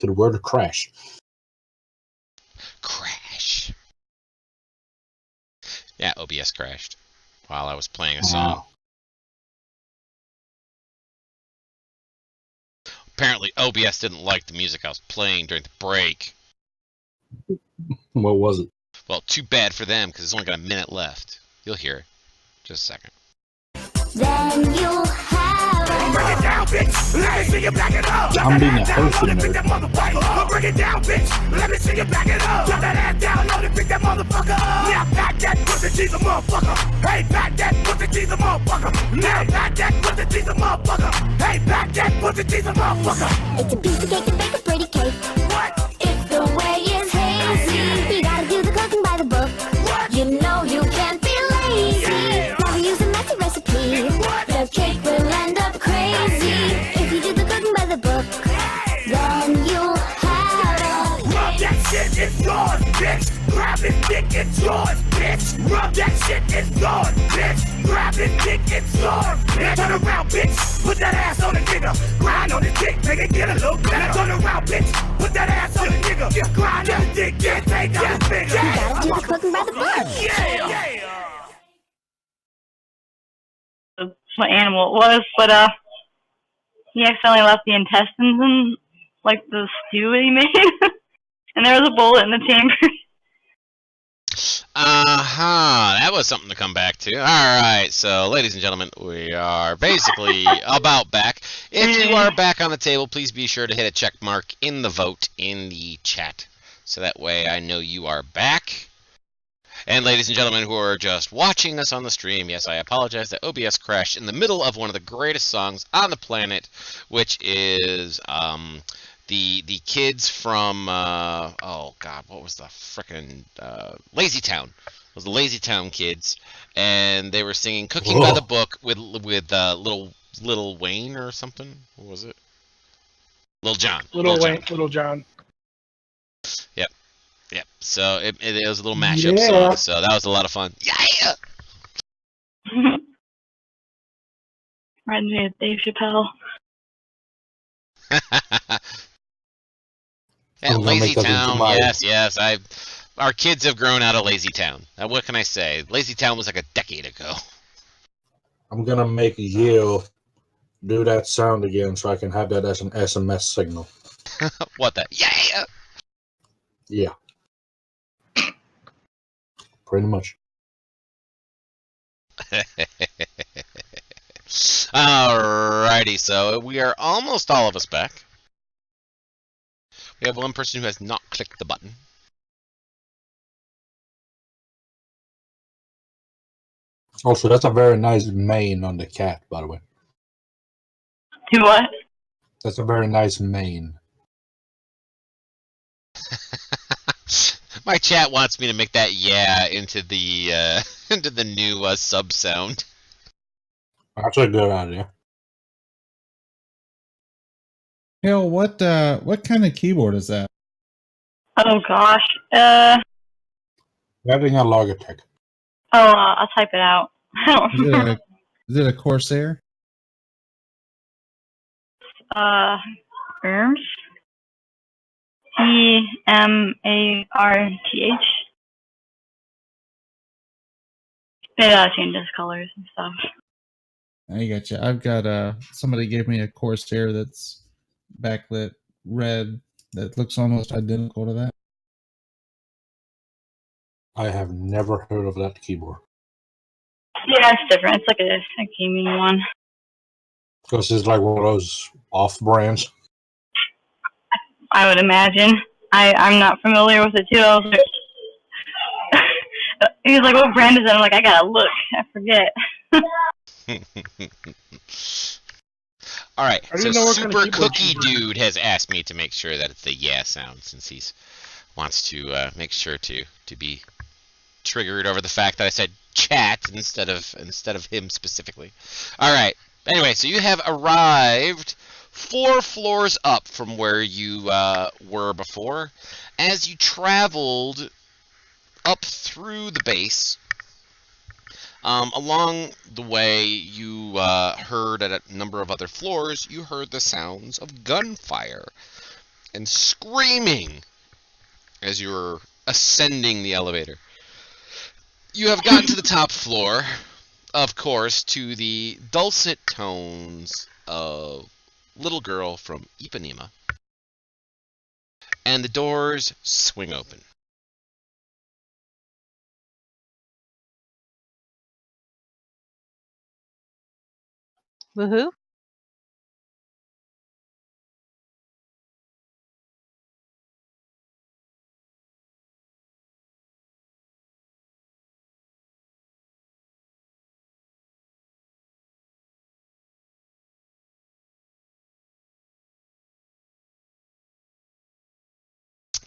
to the word crash. Crash. Yeah, OBS crashed while I was playing a song. Apparently, OBS didn't like the music I was playing during the break. What was it? Well, too bad for them, because it's only got a minute left. You'll hear it. Just a second. Then you'll have Bring it down, bitch. Let me see you back it up. I'm being a host in Pick that motherfucker up. Bring it down, bitch. Let me see you back it up. Drop that ass down, load it, pick that motherfucker up. Now back that pussy, she's a motherfucker. Hey, back that pussy, she's a motherfucker. Now back that pussy, she's a motherfucker. Hey, back that pussy, she's a motherfucker. It's a piece of cake to bake a pretty cake. What? If the way is hazy, you gotta do the cooking by the book. What? You know you can't be lazy. Yeah. Never use a messy recipe. What? The cake will end up crazy. If you do the cooking by the book, then you'll have a Rub that shit, it's yours, bitch. Grab it, dick, it's yours, bitch. Rub that shit, it's yours, bitch. Grab it, dick, it's yours, bitch. Turn around, bitch. Put that ass on the nigga. Grind on the dick, make it get a little better. Turn around, bitch. Put that ass on the nigga. Grind on the dick, get take out the finger. You gotta do the cooking by the book. Yeah. What animal it was, but he accidentally left the intestines in like the stew that he made, and there was a bullet in the chamber. That was something to come back to. Alright, so ladies and gentlemen, we are basically about back. If you are back on the table, please be sure to hit a check mark in the vote in the chat, so that way I know you are back. And ladies and gentlemen who are just watching us on the stream, yes, I apologize that OBS crashed in the middle of one of the greatest songs on the planet, which is the kids from oh god, what was the frickin' Lazy Town? It was the Lazy Town kids, and they were singing "Cooking by the Book" with little Wayne or something. What was it? Little John. Little John. Yep. So it was a little mashup song. So that was a lot of fun. Yeah. Reminds me of Dave Chappelle. Yeah, Lazy Town. Yes. Our kids have grown out of Lazy Town. What can I say? Lazy Town was like a decade ago. I'm gonna make Yale do that sound again so I can have that as an SMS signal. What the? Yeah. Yeah. Pretty much. Alrighty, so we are almost all of us back. We have one person who has not clicked the button. Also, that's a very nice mane on the cat, by the way. Do what? That's a very nice mane. My chat wants me to make that "yeah" into the into the new sub sound. That's a good idea. Hell, what kind of keyboard is that? Oh gosh. Having a Logitech. I'll type it out. I don't Is it remember. is it a Corsair? Erms. EMARTH. It changes colors and stuff. I got you. I've got somebody gave me a Corsair that's backlit red that looks almost identical to that. I have never heard of that keyboard. Yeah, it's different. It's like a gaming one. Because it's like one of those off brands. I would imagine. I'm not familiar with it too. I was like, he was like, "What brand is it?" I'm like, "I gotta look. I forget." All right. I So didn't know what kind of Super keyboard Cookie you were- Dude has asked me to make sure that it's the "yeah" sound, since he wants to make sure to be triggered over the fact that I said chat instead of him specifically. All right. Anyway, so you have arrived 4 floors up from where you were before. As you traveled up through the base, along the way, you heard at a number of other floors, you heard the sounds of gunfire. and screaming as you're ascending the elevator. You have gotten to the top floor, of course, to the dulcet tones of Little Girl from Ipanema, and the doors swing open. Woohoo.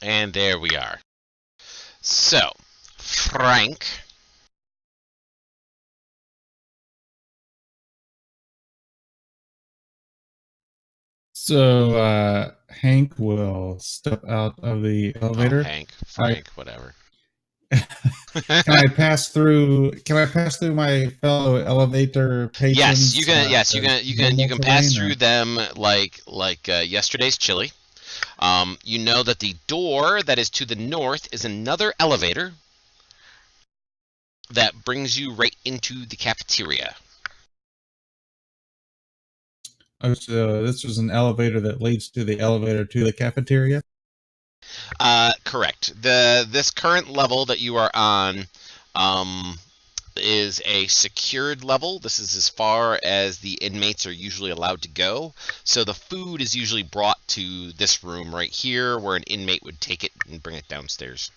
And there we are. So, Frank. So Hank will step out of the elevator. Oh, Hank, Frank, whatever. Can I pass through? Can I pass through my fellow elevator patrons? Yes, you can pass through them like yesterday's chili. You know that the door that is to the north is another elevator that brings you right into the cafeteria. Oh, so this was an elevator that leads to the elevator to the cafeteria? Correct. This current level that you are on is a secured level. This is as far as the inmates are usually allowed to go. So the food is usually brought to this room right here, where an inmate would take it and bring it downstairs.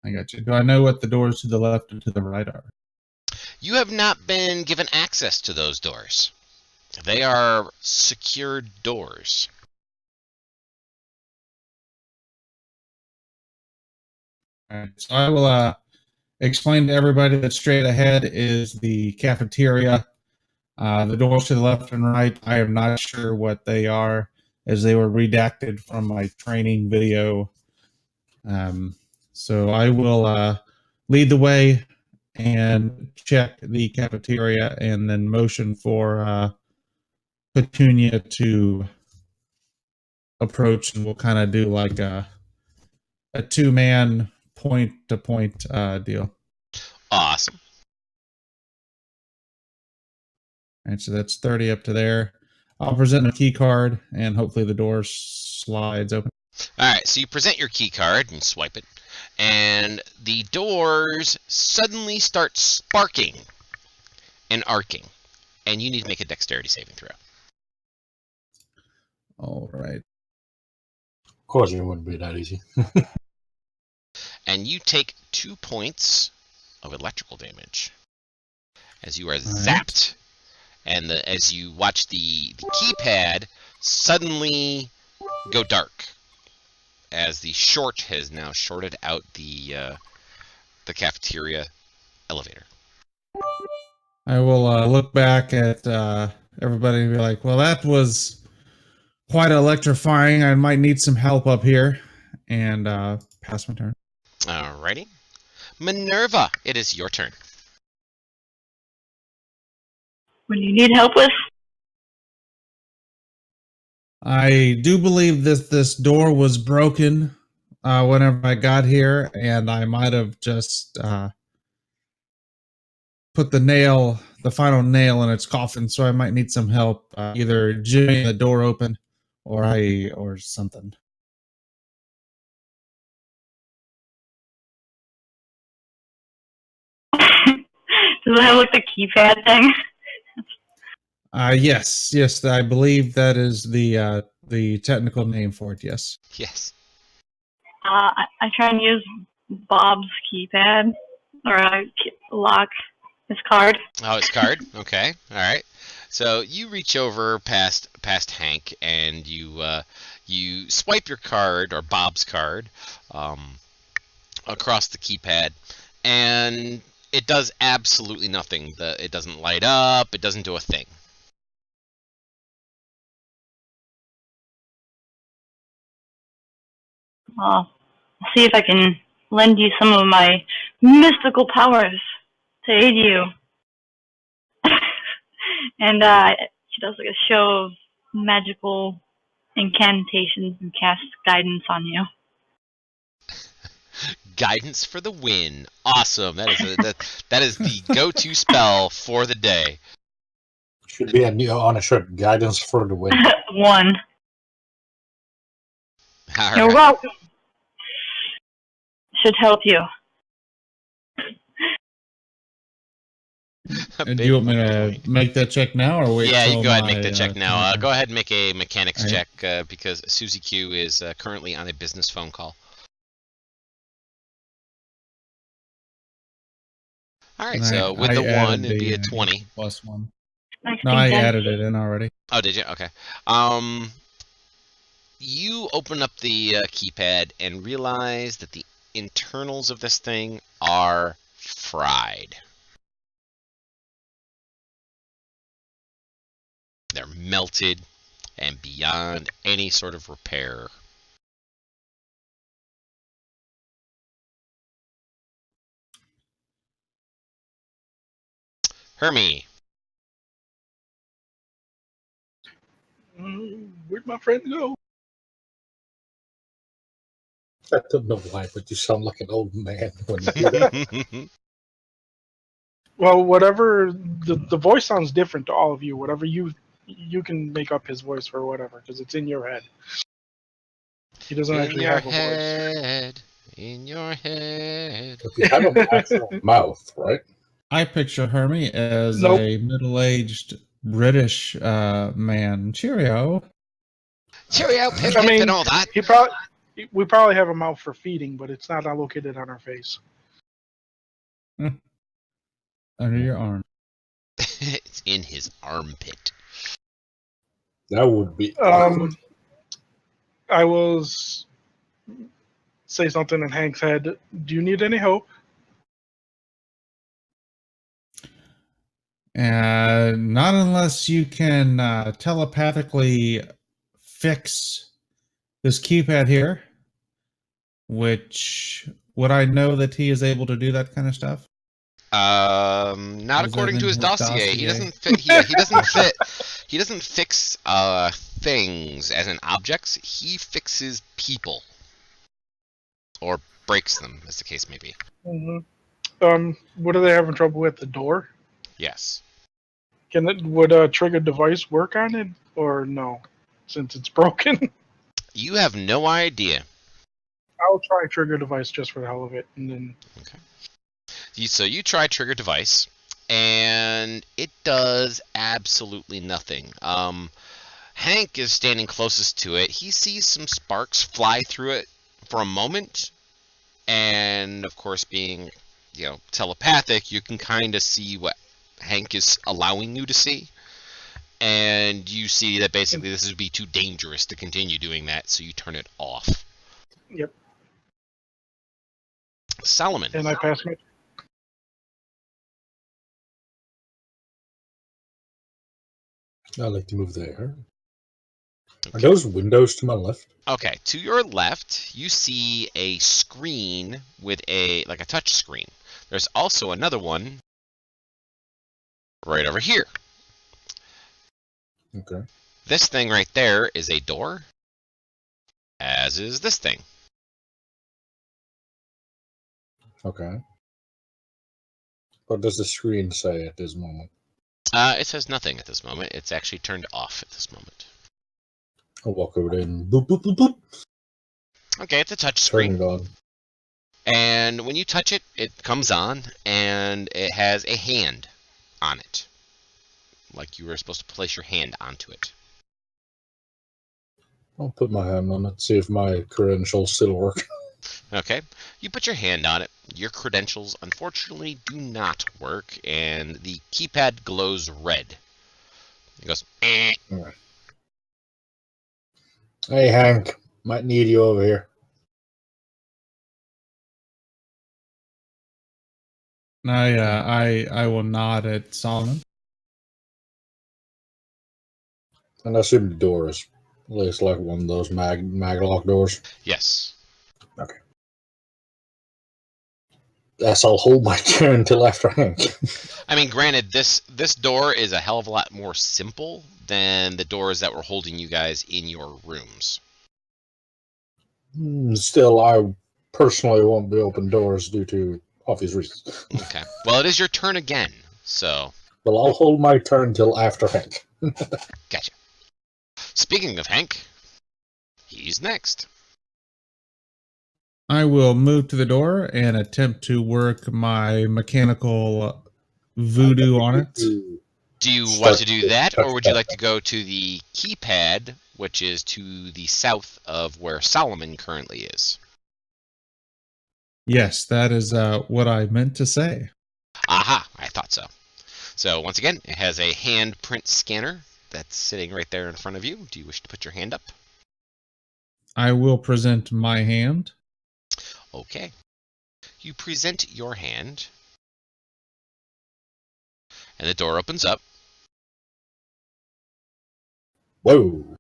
I got you. Do I know what the doors to the left and to the right are? You have not been given access to those doors. They are secured doors. All right. So I will explain to everybody that straight ahead is the cafeteria. The doors to the left and right, I am not sure what they are, as they were redacted from my training video. So I will lead the way and check the cafeteria and then motion for Petunia to approach, and we'll kind of do like a two-man point-to-point deal. Awesome. All right, so that's 30 up to there. I'll present a key card, and hopefully the door slides open. All right, so you present your key card and swipe it, and the doors suddenly start sparking and arcing, and you need to make a dexterity saving throw. All right. Of course, it wouldn't be that easy. And you take 2 points of electrical damage as you are zapped, and as you watch the keypad suddenly go dark, as the short has now shorted out the cafeteria elevator. I will look back at everybody and be like, well, that was quite electrifying. I might need some help up here, and pass my turn. Alrighty. Minerva, it is your turn. What do you need help with? I do believe that this door was broken whenever I got here, and I might have just put the final nail in its coffin, so I might need some help, either jimmying the door open or something. Does it have like the keypad thing? Yes, I believe that is the technical name for it. Yes. Yes. I try and use Bob's keypad, or lock his card. Oh, his card? Okay. All right. So you reach over past Hank, and you swipe your card, or Bob's card, across the keypad, and it does absolutely nothing. It doesn't light up. It doesn't do a thing. I'll see if I can lend you some of my mystical powers to aid you. And she does like a show of magical incantations and cast guidance on you. Guidance for the win. Awesome. That is the go-to spell for the day. Should be on a shirt. Guidance for the win. 1. All You're right. welcome. Should help you. And do you want me to make that check now, or wait? Yeah, you till can go ahead and my, make the check now. timer? Go ahead and make a mechanics All right. check because Susie Q is currently on a business phone call. All right, And so with I the 1, added it'd be a the, 20. +1. I No, I think that's- added it in already. Oh, did you? Okay. You open up the keypad and realize that the internals of this thing are fried. They're melted and beyond any sort of repair. Hermie, Where'd my friend go? I don't know why, but you sound like an old man when you do that. Well, whatever the voice sounds different to all of you. Whatever you can make up his voice for whatever, because it's in your head. He doesn't in actually your have a voice. head, in your head. But you have an actual mouth, right? I picture Hermie as Nope. a middle-aged British man. Cheerio. Cheerio, Pip, I mean, and all that. We probably have a mouth for feeding, but it's not located on our face. Under your arm. It's in his armpit. That would be awkward. I will say something in Hank's head. Do you need any help? Not unless you can telepathically fix this keypad here. Which would I know that he is able to do that kind of stuff? Not Is that according in to his his dossier. He dossier? doesn't fit. Yeah, he doesn't fit. He doesn't fix things as in objects. He fixes people, or breaks them, as the case may be. Mm-hmm. What are they having trouble with? The door? Yes. Would a trigger device work on it, or no? Since it's broken, You have no idea. I'll try trigger device just for the hell of it, and then. Okay. So you try trigger device, and it does absolutely nothing. Hank is standing closest to it. He sees some sparks fly through it for a moment, and of course, being telepathic, you can kind of see what Hank is allowing you to see, and you see that basically this would be too dangerous to continue doing that, so you turn it off. Yep. Solomon. And I pass my. I like to move there. Are those windows to my left? Okay, to your left, you see a screen with a touch screen. There's also another one right over here. Okay. This thing right there is a door, as is this thing. Okay. What does the screen say at this moment? It says nothing at this moment. It's actually turned off at this moment. I'll walk over there and boop, boop, boop, boop. Okay, it's a touch Turn screen. it on. And when you touch it, it comes on, and it has a hand on it. Like you were supposed to place your hand onto it. I'll put my hand on it, see if my credentials still work. Okay, you put your hand on it. Your credentials, unfortunately, do not work, and the keypad glows red. It goes, eh. Alright. Hey, Hank. Might need you over here. I will nod at Solomon. And I assume the door is at least like one of those maglock doors. Yes. Guess I'll hold my turn till after Hank. I mean, granted, this door is a hell of a lot more simple than the doors that were holding you guys in your rooms. Still, I personally won't be open doors due to obvious reasons. Okay. Well, it is your turn again, so... Well, I'll hold my turn till after Hank. Gotcha. Speaking of Hank, he's next. I will move to the door and attempt to work my mechanical voodoo on it. Do you want to do that, or would you like to go to the keypad, which is to the south of where Solomon currently is? Yes, that is what I meant to say. Aha, I thought so. So once again, it has a handprint scanner that's sitting right there in front of you. Do you wish to put your hand up? I will present my hand. Okay. You present your hand, and the door opens up. Whoa.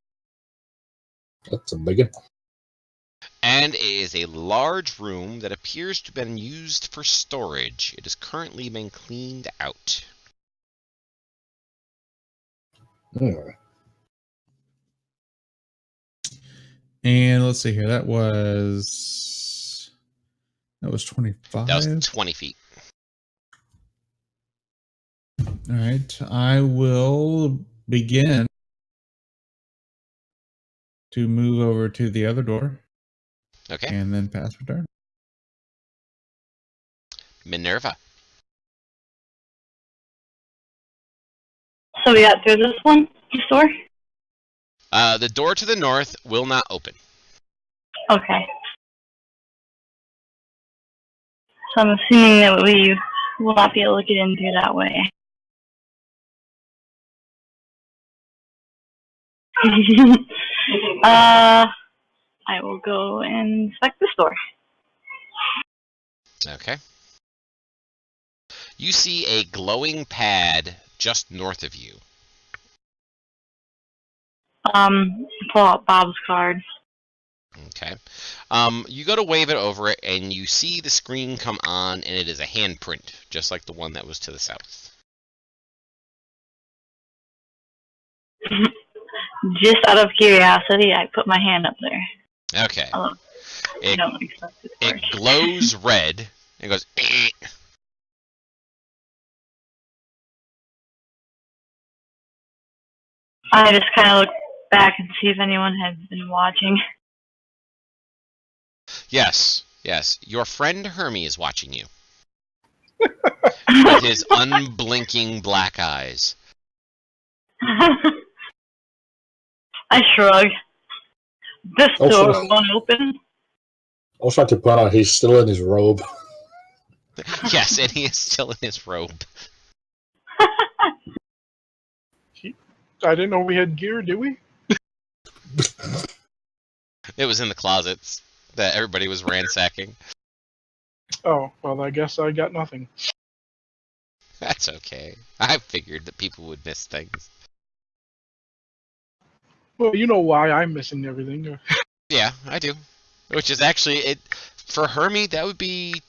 That's a big one. And it is a large room that appears to have been used for storage. It has currently been cleaned out. And let's see here. That was 25. That was 20 feet. All right. I will begin to move over to the other door. Okay. And then pass return. Minerva. So we got through this one, this door? The door to the north will not open. Okay. So I'm assuming that we will not be able to get in through that way. I will go and inspect this door. Okay. You see a glowing pad just north of you. Pull out Bob's card. Okay. You go to wave it over it, and you see the screen come on, and it is a handprint, just like the one that was to the south. Just out of curiosity, I put my hand up there. Okay. I don't expect it to work. It glows red, and goes, "Eh." I just kind of look back and see if anyone had been watching. Yes, yes. Your friend Hermie is watching you. With his unblinking black eyes. I shrug. This Oh, door sure. won't open. Also, to point out, he's still in his robe. Yes, and he is still in his robe. I didn't know we had gear, did we? It was in the closets that everybody was ransacking. Oh, well, I guess I got nothing. That's okay. I figured that people would miss things. Well, you know why I'm missing everything. Yeah, I do. Which is actually, it for Hermie, that would be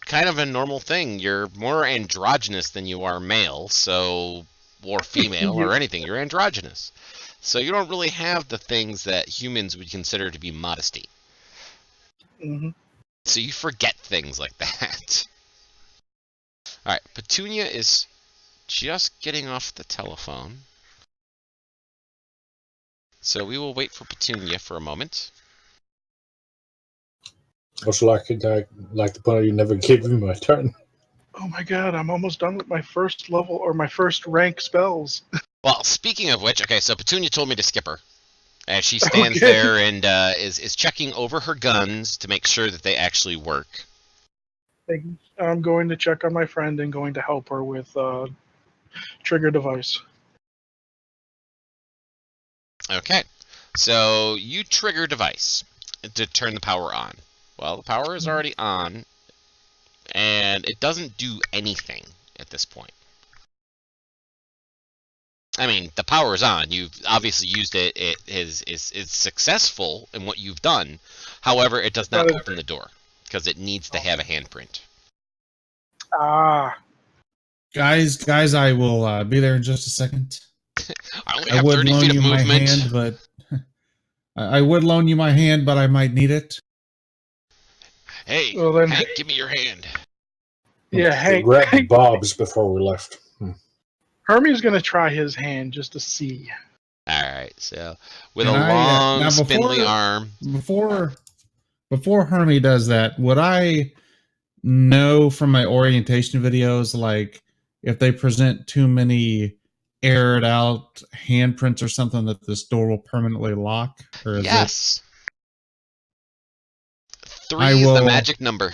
kind of a normal thing. You're more androgynous than you are male, so, or female, or anything. You're androgynous. So you don't really have the things that humans would consider to be modesty. Mm-hmm. So you forget things like that. Alright, Petunia is just getting off the telephone. So we will wait for Petunia for a moment. Also, like the point out, you never gave me my turn. Oh my god, I'm almost done with my first level, or my first rank spells. Well, speaking of which, okay, so Petunia told me to skip her. And she stands Okay. there and is checking over her guns to make sure that they actually work. I'm going to check on my friend and going to help her with trigger device. Okay, so you trigger device to turn the power on. Well, the power is already on, and it doesn't do anything at this point. I mean, the power is on. You've obviously used it. It is successful in what you've done. However, it does not open the door because it needs to have a handprint. Ah, Guys, I will be there in just a second. I only I have would 30 loan feet of you my movement. hand, but I would loan you my hand, but I might need it. Hey, well then, Hank, give me your hand. yeah, We Hank. grabbed Bob's before we left. Hermie's gonna try his hand just to see. All right, so with And a long, now spindly arm. before Hermie does that, would I know from my orientation videos, like if they present too many aired out handprints or something, that this door will permanently lock? Or is Yes. 3 I is the will- magic number.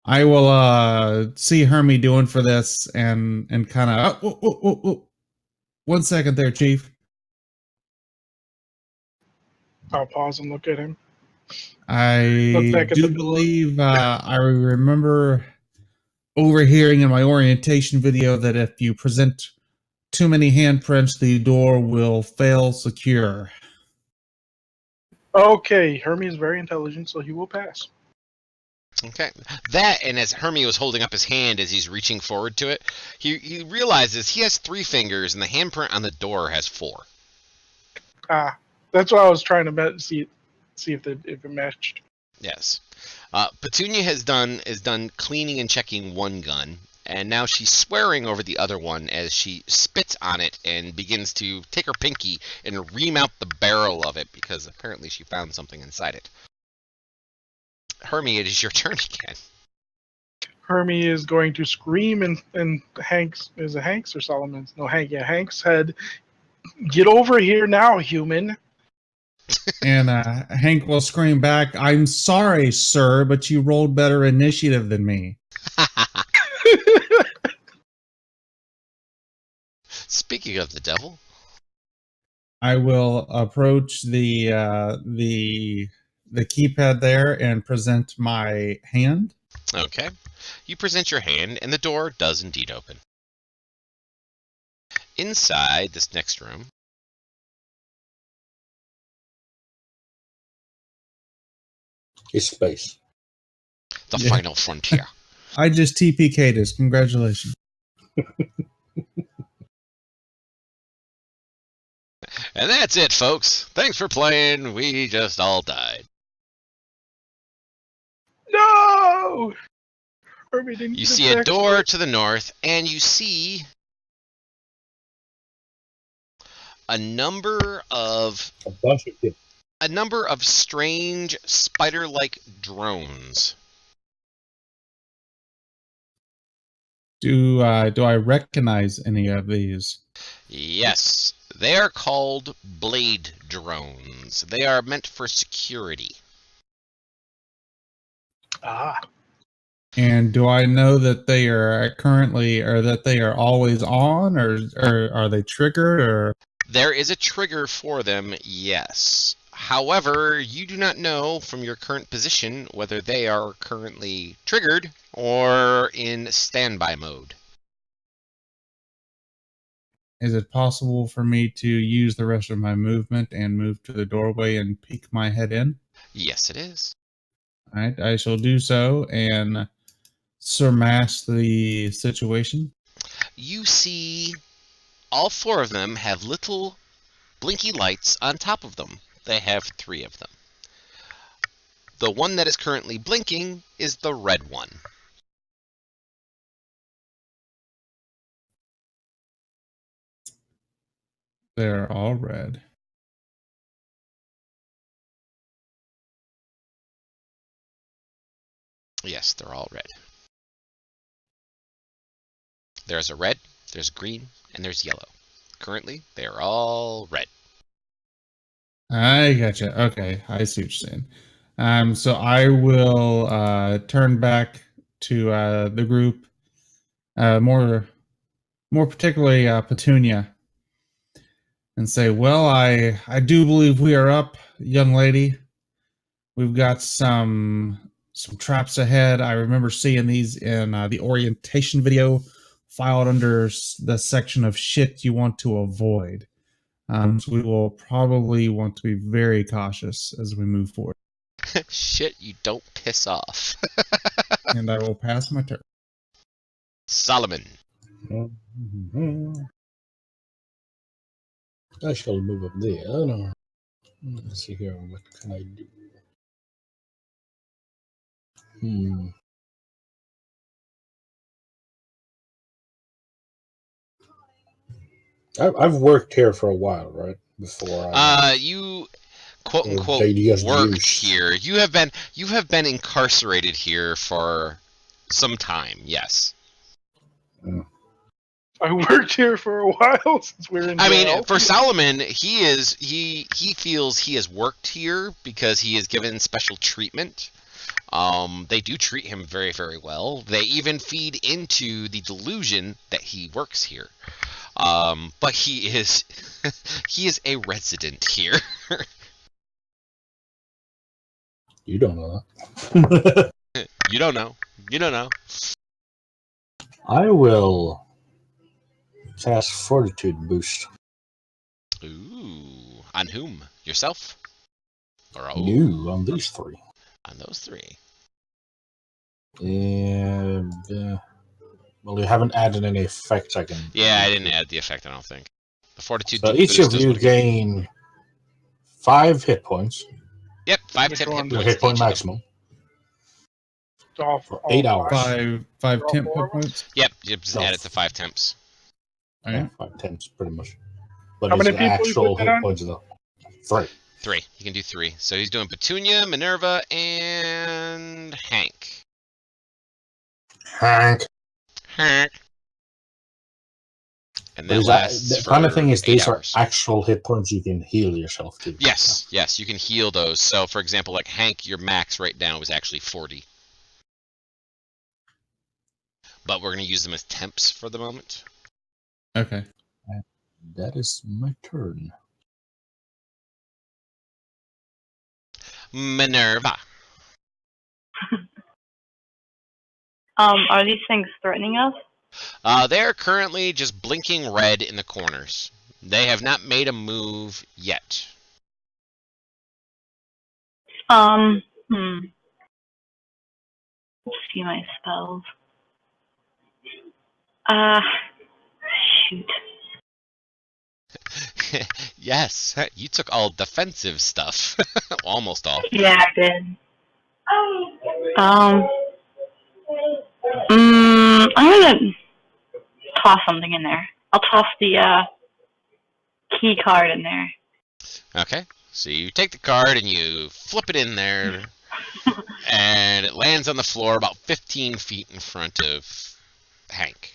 I will see Hermie doing for this and kind of 1 second there, Chief. I'll pause and look at him. I Look back at do the door. believe I remember overhearing in my orientation video that if you present too many handprints, the door will fail secure. Okay, Hermie is very intelligent, so he will pass. Okay. That, and as Hermie was holding up his hand as he's reaching forward to it, he realizes he has 3 fingers and the handprint on the door has 4. Ah, that's why I was trying to see if it matched. Yes. Petunia is done cleaning and checking one gun, and now she's swearing over the other one as she spits on it and begins to take her pinky and remount the barrel of it because apparently she found something inside it. Hermie, it is your turn again. Hermie is going to scream and Hank's, is it Hank's or Solomon's? No, Hank. Yeah, Hank's head. Get over here now, human. And Hank will scream back, "I'm sorry, sir, but you rolled better initiative than me." Speaking of the devil, I will approach the keypad there and present my hand. okay. You present your hand, and the door does indeed open. Inside this next room, It's space. the Yeah. final frontier. I just TPK'd us. Congratulations. And that's it, folks. Thanks for playing. We just all died. No! Hermie didn't You get see a back. door to the north, and you see a number of A bunch of strange spider-like drones. Do I recognize any of these? Yes, they are called blade drones. They are meant for security. Ah, And do I know that they are currently, or that they are always on, or are they triggered, or? There is a trigger for them, yes. However, you do not know from your current position whether they are currently triggered or in standby mode. Is it possible for me to use the rest of my movement and move to the doorway and peek my head in? Yes, it is. All right, I shall do so and surmass the situation. You see all 4 of them have little blinky lights on top of them. They have 3 of them. The one that is currently blinking is the red one. They're all red. Yes, they're all red. There's a red, there's green, and there's yellow. Currently, they're all red. I gotcha. Okay, I see what you're saying. So I will turn back to the group, more particularly Petunia, and say, "Well, I do believe we are up, young lady. We've got some traps ahead. I remember seeing these in the orientation video, filed under the section of shit you want to avoid. So we will probably want to be very cautious as we move forward." Shit, you don't piss off. And I will pass my turn. Solomon. I shall move up there. Oh, no. Let's see here. What can I do? I've worked here for a while, right? Before You quote Or unquote they just worked used- here. You have been incarcerated here for some time. Yes. I worked here for a while since we're in I mean, jail. for Solomon, he feels he has worked here because he is given special treatment. They do treat him very, very well. They even feed into the delusion that he works here. But he is he is a resident here. You don't know that. You don't know. You don't know. I will cast Fortitude Boost. Ooh, on whom? Yourself? Or New on these three. on those three? And well, you haven't added any effects. I can. Yeah, I didn't add the effect. I don't think. The fortitude. So each boost of is you what it- gain 5 hit points. Yep, 5 Which 10 one? hit Your points. hit point each of them. maximum. For 8 hours. Five temp hit points. Yep, you just No. add it to 5 temps. All right. 5 temps, pretty much. But How it's many the people you actual put that hit on? points though. 3. 3. You can do 3. So he's doing Petunia, Minerva, and Hank. Hank. Hank. And But that is that, lasts the kind of for thing is 8 these hours. are actual hit points you can heal yourself to. Yes, yes, you can heal those. So, for example, like Hank, your max right now is actually 40. But we're going to use them as temps for the moment. Okay. That is my turn. Minerva. Are these things threatening us? They're currently just blinking red in the corners. They have not made a move yet. Let's see my spells. Shoot. Yes, you took all defensive stuff. Almost all. Yeah, I did. I'm gonna toss something in there. I'll toss the key card in there. Okay, so you take the card and you flip it in there, and it lands on the floor about 15 feet in front of Hank.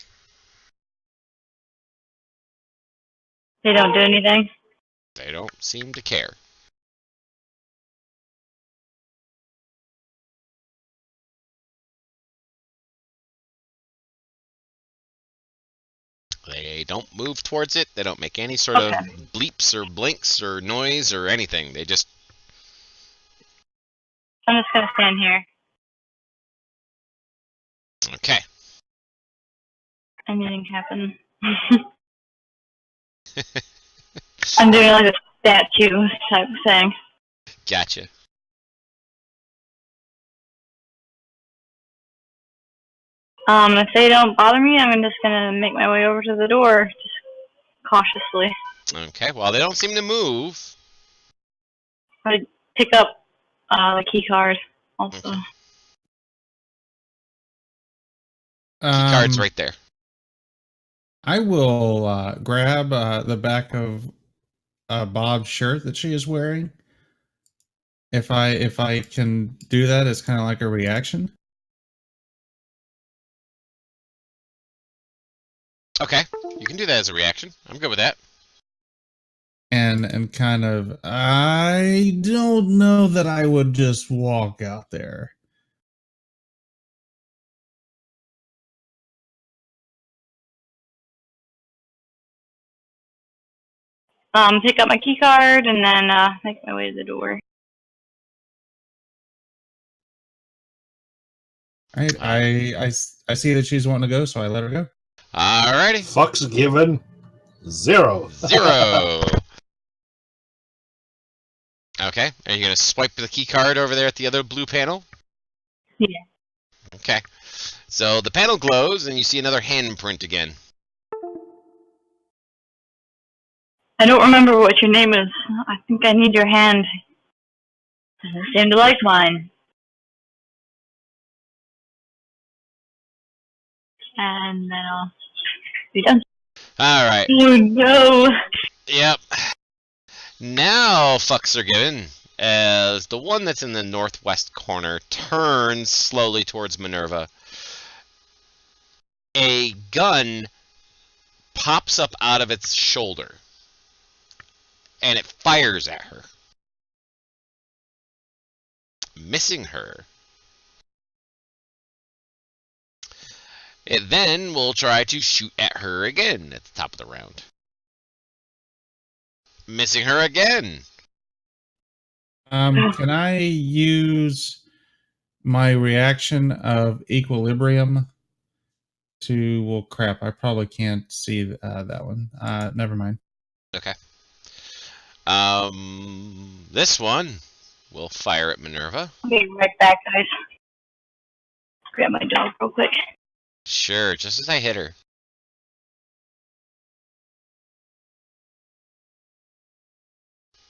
They don't do anything. They don't seem to care. They don't move towards it. They don't make any sort of bleeps or blinks or noise or anything. They just... I'm just gonna stand here. Okay. Anything happen? I'm doing like a statue type thing. Gotcha. If they don't bother me, I'm just gonna make my way over to the door, just cautiously. Okay, well, they don't seem to move. I pick up the key card also. Okay. Key card's right there. I will grab the back of Bob's shirt that she is wearing. If I can do that, it's kind of like a reaction. Okay, you can do that as a reaction. I'm good with that. And kind of, I don't know that I would just walk out there. Pick up my key card and then make my way to the door. I see that she's wanting to go, so I let her go. Alrighty. Fucks given 0. 0. Okay, are you going to swipe the key card over there at the other blue panel? Yeah. Okay. So the panel glows, and you see another handprint again. I don't remember what your name is. I think I need your hand. Doesn't seem to like mine. And then I'll be done. All right. Oh no! Yep. Now fucks are given as the one that's in the northwest corner turns slowly towards Minerva. A gun pops up out of its shoulder, and it fires at her, missing her. It then will try to shoot at her again at the top of the round. Missing her again. Can I use my reaction of equilibrium to... Well, crap, I probably can't see that one. Never mind. Okay. This one will fire at Minerva. I'll be right back, guys. Grab my dog real quick. Sure, just as I hit her.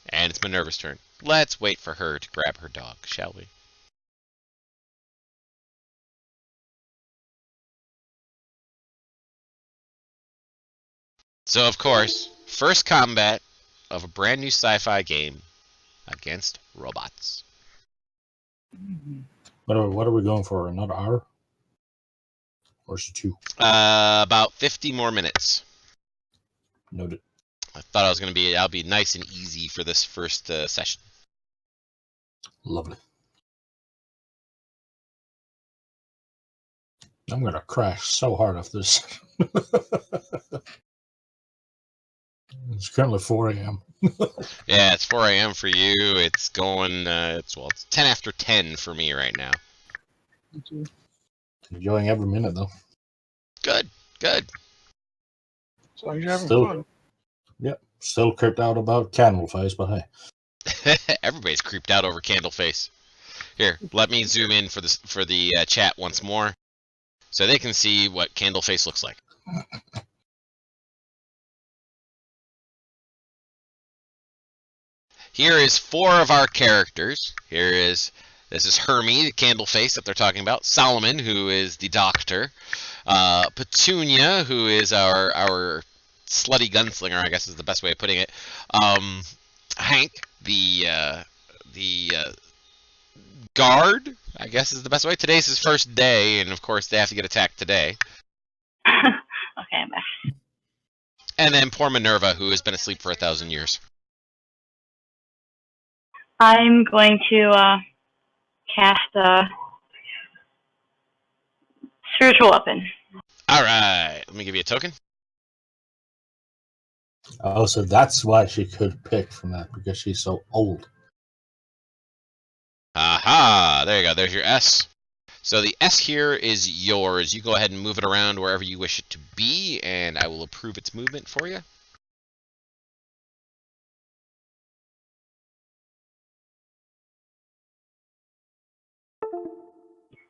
And it's Minerva's turn. Let's wait for her to grab her dog, shall we? So, of course, first combat of a brand new sci-fi game against robots. What are we going for? Another hour? Or is it 2? About 50 more minutes. Noted. I thought I'll be nice and easy for this first session. Lovely. I'm gonna crash so hard off this. It's currently 4 a.m. Yeah, it's 4 a.m. for you. It's going. It's 10 after 10 for me right now. Enjoying every minute though. Good, good. So you're having Still- fun. Yep. Still creeped out about Candleface, but hey. Everybody's creeped out over Candleface. Here, let me zoom in for the chat once more, so they can see what Candleface looks like. Here is 4 of our characters. This is Hermie, the Candleface that they're talking about. Solomon, who is the doctor. Petunia, who is our slutty gunslinger, I guess is the best way of putting it. Hank, the guard, I guess is the best way. Today's his first day, and of course they have to get attacked today. Okay, I'm back. And then poor Minerva, who has been asleep for 1,000 years. I'm going to cast a spiritual weapon. All right, let me give you a token. Oh, so that's why she could pick from that, because she's so old. Aha, there you go. There's your S. So the S here is yours. You go ahead and move it around wherever you wish it to be, and I will approve its movement for you.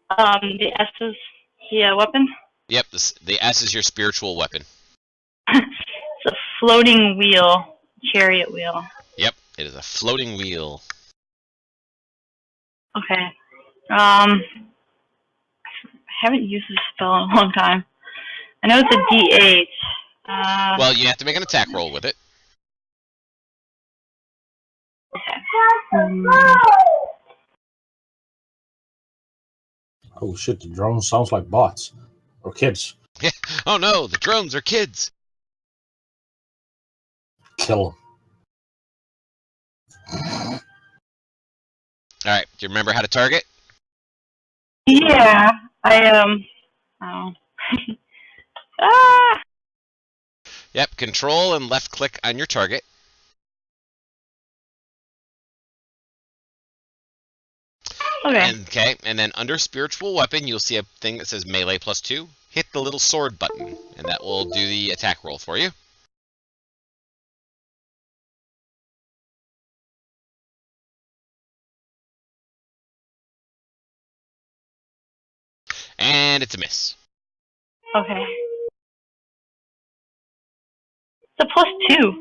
The S is the weapon. Yep, the S is your spiritual weapon. It's a floating wheel, chariot wheel. Yep, it is a floating wheel. Okay. I haven't used this spell in a long time. I know it's a D8. Well, you have to make an attack roll with it. Okay. Oh shit, the drone sounds like bots. Or kids. Oh no, the drones are kids. Kill them. All right, do you remember how to target? Yeah, oh. Ah! Yep, control and left click on your target. Okay. And then under spiritual weapon, you'll see a thing that says melee +2. Hit the little sword button, and that will do the attack roll for you. And it's a miss. Okay. It's a +2.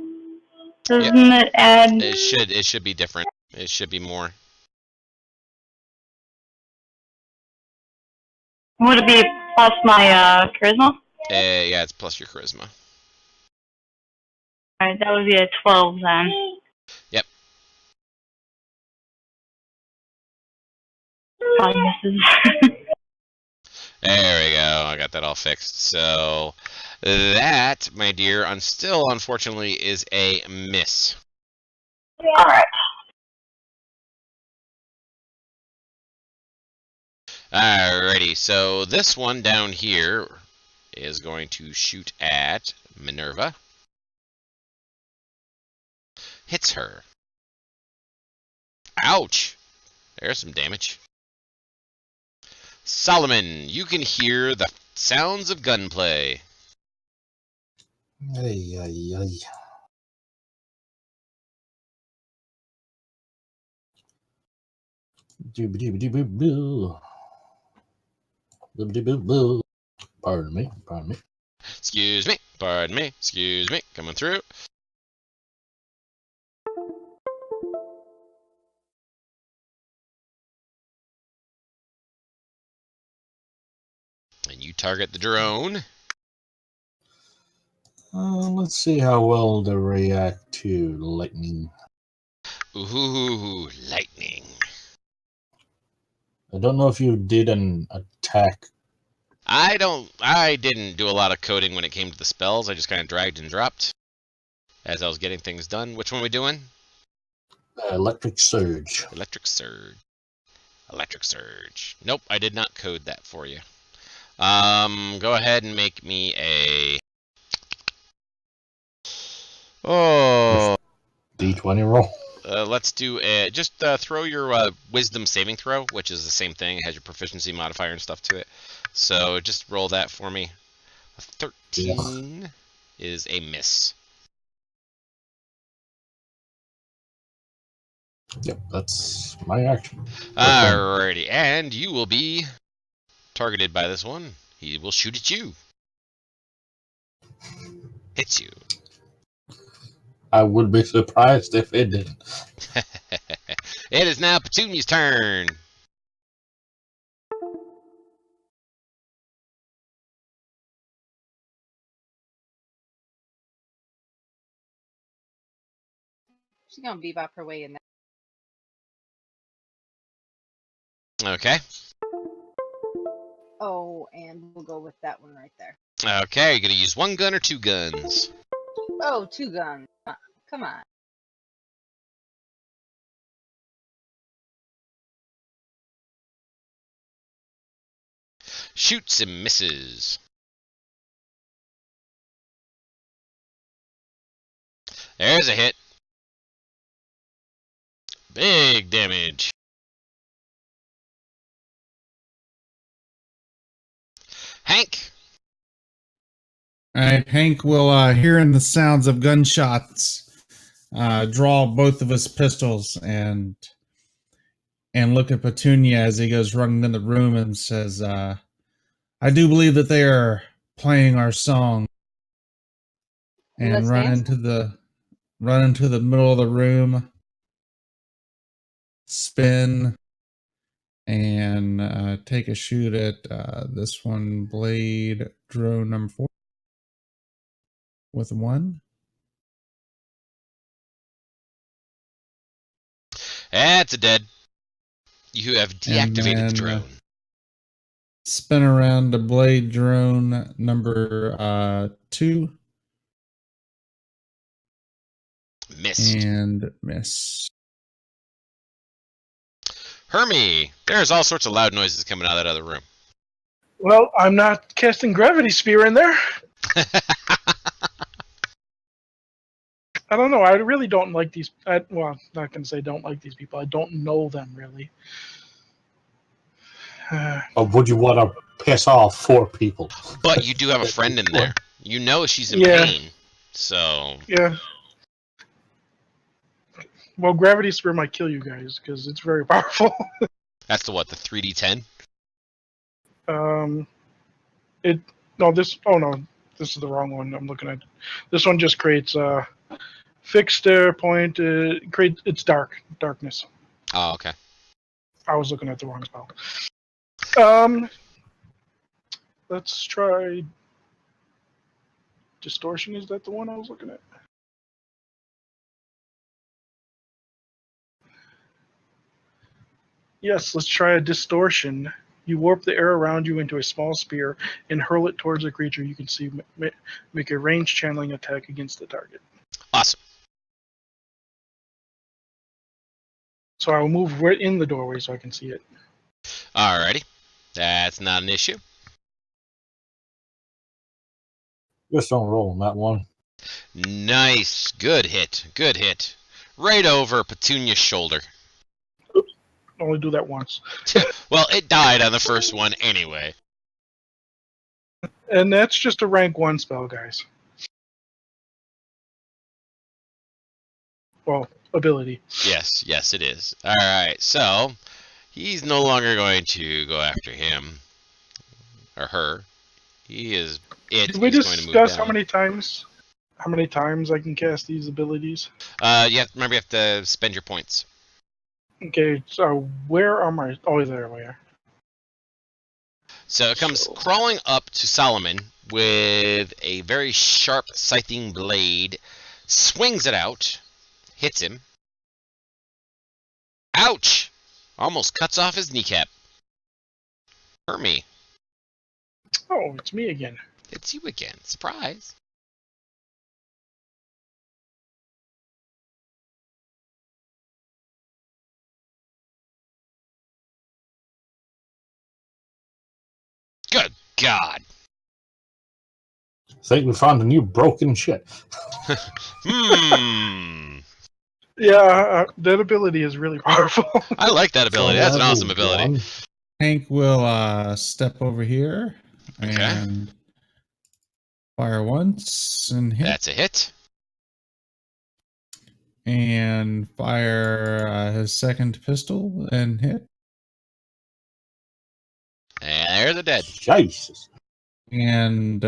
Doesn't it add? It should be different. It should be more. Would it be plus my charisma? Yeah, it's plus your charisma. Alright, that would be a 12 then. Yep. 5 misses. There we go. I got that all fixed. So that, my dear, still unfortunately is a miss. Alright. Alrighty. So this one down here is going to shoot at Minerva. Hits her. Ouch! There's some damage. Solomon, you can hear the sounds of gunplay. Ay, ay, ay. Doobie-doobie-doobie-boo. Doobie-doobie-boo. Pardon me, pardon me. Excuse me, pardon me, excuse me, coming through. And you target the drone. Let's see how well they react to lightning. Ooh, lightning. I don't know if you did an attack. I didn't do a lot of coding when it came to the spells. I just kind of dragged and dropped as I was getting things done. Which one are we doing? Electric surge. Electric surge. Electric surge. Nope, I did not code that for you. Go ahead and make me a... Oh... D20 roll. Let's do a... Just throw your wisdom saving throw, which is the same thing. It has your proficiency modifier and stuff to it. So just roll that for me. A 13 is a miss. Yep, that's my action. Alrighty, and you will be targeted by this one. He will shoot at you. Hits you. I would be surprised if it didn't. It is now Petunia's turn. She's gonna bebop her way in there. Okay. Oh, and we'll go with that one right there. Okay, you're gonna use one gun or two guns? Oh, 2 guns. Come on. Shoots and misses. There's a hit. Big damage. Hank. All right, Hank will, hearing the sounds of gunshots, draw both of his pistols and look at Petunia as he goes running in the room and says, I do believe that they are playing our song. And Let's run dance. into the middle of the room, spin, and take a shoot at this one, blade drone number 4 with 1. That's a dead. You have deactivated the drone. Spin around to blade drone number 2 Missed. and miss. Hermie, there's all sorts of loud noises coming out of that other room. Well, I'm not casting gravity spear in there. I don't know. I really don't like these. Well, I'm not going to say don't like these people. I don't know them really. Or would you want to piss off 4 people? But you do have a friend in there. You know she's in Yeah. pain. So, Yeah. Well, gravity spear might kill you guys because it's very powerful. that's the what, the 3d10? It no this oh no this is the wrong one I'm looking at. This one just creates fixed point. It's darkness. Oh, okay. I was looking at the wrong spell. Let's try distortion. Is that the one I was looking at? Yes, let's try a distortion. You warp the air around you into a small spear and hurl it towards a creature you can see. Make a ranged channeling attack against the target. Awesome. So I will move right in the doorway so I can see it. Alrighty. That's not an issue. Just don't roll on that one. Nice. Good hit. Good hit. Right over Petunia's shoulder. Only do that once. Well, it died on the first one anyway. And that's just a rank 1 spell, guys. Well, ability. Yes, yes, it is. Alright, so he's no longer going to go after him. Or her. He is it. Did we He's going to move discuss down. how many times I can cast these abilities? Remember you have to spend your points. Okay, so where are my... Oh, there we are. So it comes crawling up to Solomon with a very sharp scything blade, swings it out, hits him. Ouch! Almost cuts off his kneecap. Hurt me. Oh, it's me again. It's you again. Surprise. Good God. Think we found a new broken shit. Yeah, that ability is really powerful. I like that ability. That's an Level awesome ability. 1. Hank will step over here Okay. and fire once and hit, That's a hit. and fire his second pistol and hit, And there's the dead. Jesus. and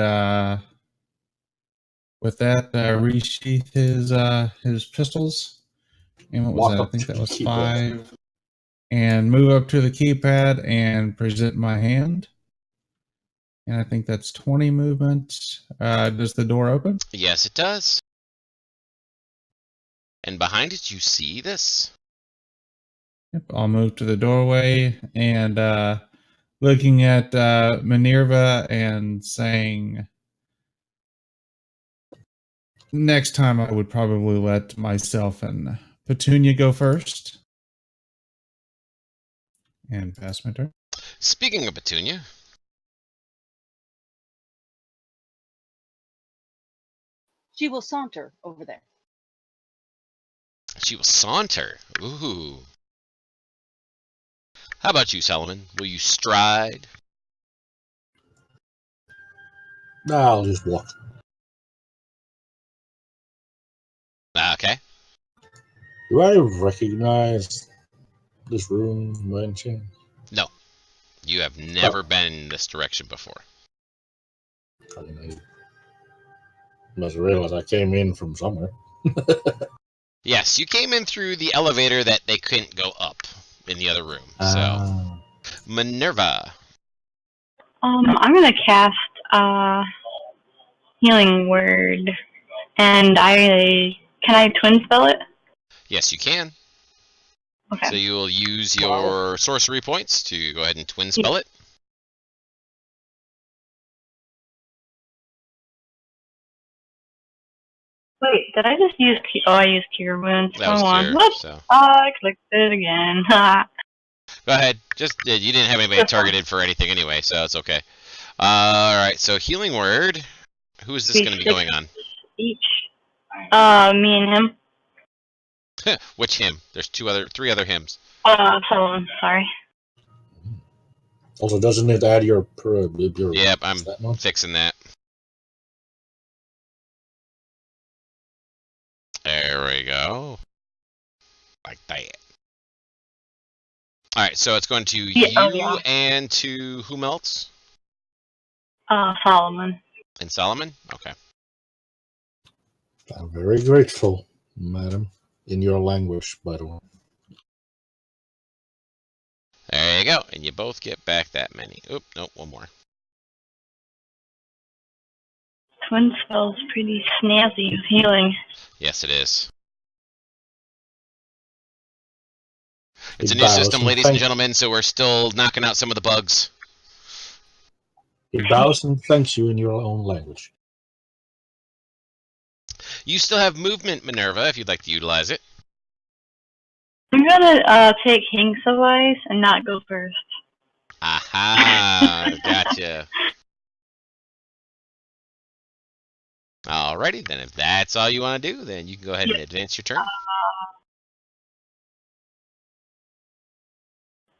with that resheath his pistols. And what was Walk that? I up think to that the was keypad. 5. And move up to the keypad and present my hand. And I think that's 20 movement. Does the door open? Yes, it does. And behind it, you see this? Yep, I'll move to the doorway and looking at Minerva and saying, next time I would probably let myself and Petunia go first. And pass my turn. Speaking of Petunia, She will saunter over there. she will saunter. Ooh. How about you, Solomon? Will you stride? Nah, I'll just walk. Okay. Do I recognize this room by any chance? No. You have never been in this direction before. I must realize I came in from somewhere. Yes, you came in through the elevator that they couldn't go up in the other room. So, Minerva. I'm gonna cast healing word, and can I twin spell it? Yes, you can. Okay. So you will use your sorcery points to go ahead and twin spell it. Wait, did I just use? I used Cure Wounds. That was Hold on. Cure, What? so. I clicked it again. Go ahead. Just you didn't have anybody targeted for anything anyway, so it's okay. All right. So healing word. Who is this going to be going on? Each. Me and him. Which him? There's three other hymns. Solomon. Sorry. Also, doesn't it add your Yep, I'm stat mod? fixing that. There we go. Like that. All right, so it's going to Yeah, you and to whom else? Solomon. And Solomon? Okay. I'm very grateful, madam, in your language, by the way. There you go. And you both get back that many. Oop, nope, one more. Twin spell's pretty snazzy with healing. Yes, it is. It's a It new bows system, and ladies and thank- gentlemen, so we're still knocking out some of the bugs. It bows and thanks you in your own language. You still have movement, Minerva, if you'd like to utilize it. I'm gonna take Hank's advice and not go first. Aha! Gotcha. Alrighty, then if that's all you want to do, then you can go ahead and advance your turn.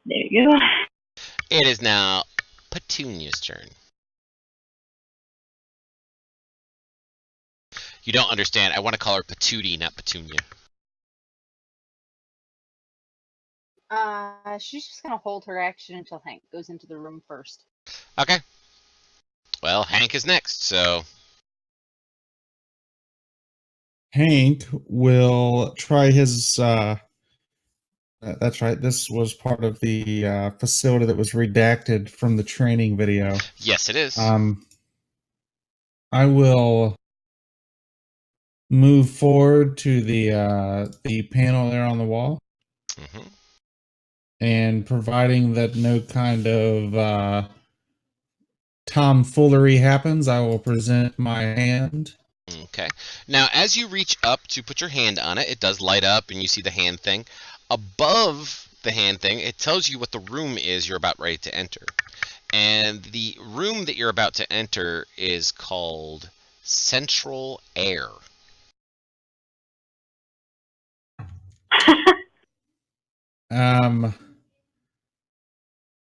There you go. It is now Petunia's turn. You don't understand. I want to call her Patootie, not Petunia. She's just gonna hold her action until Hank goes into the room first. Okay. Well, Hank is next, so Hank will try his. That's right. This was part of the facility that was redacted from the training video. yes, it is. I will move forward to the panel there on the wall, Mhm. and providing that no kind of tomfoolery happens, I will present my hand. Okay. Now, as you reach up to put your hand on it, it does light up, and you see the hand thing. Above the hand thing, it tells you what the room is you're about ready to enter. And the room that you're about to enter is called Central Air.